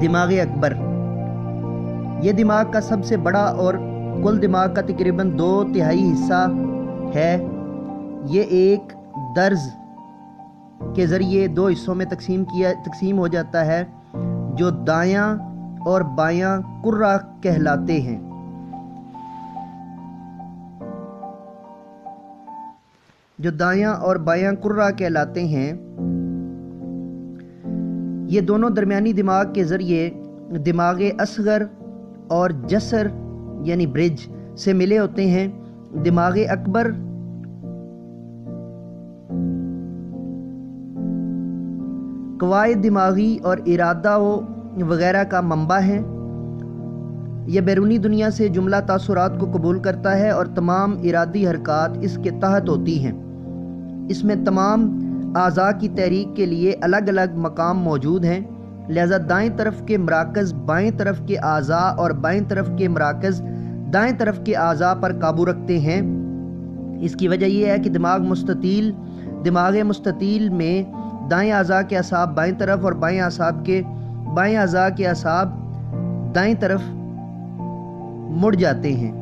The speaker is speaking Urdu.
دماغ اکبر، یہ دماغ کا سب سے بڑا اور کل دماغ کا تقریباً 2/3 حصہ ہے۔ یہ ایک درز کے ذریعے 2 حصوں میں تقسیم ہو جاتا ہے جو دایاں اور بایاں کرہ کہلاتے ہیں۔ یہ دونوں درمیانی دماغ کے ذریعے دماغ اصغر اور جسر یعنی برج سے ملے ہوتے ہیں۔ دماغ اکبر قواعد دماغی اور ارادہ وغیرہ کا منبع ہے۔ یہ بیرونی دنیا سے جملہ تاثرات کو قبول کرتا ہے اور تمام ارادی حرکات اس کے تحت ہوتی ہیں۔ اس میں تمام اعضاء کی تحریک کے لیے الگ الگ مقام موجود ہیں، لہذا دائیں طرف کے مراکز بائیں طرف کے اعضاء اور بائیں طرف کے مراکز دائیں طرف کے اعضاء پر قابو رکھتے ہیں۔ اس کی وجہ یہ ہے کہ دماغ مستطیل میں دائیں اعضاء کے اعصاب بائیں طرف اور بائیں اعضاء کے اعصاب دائیں طرف مڑ جاتے ہیں۔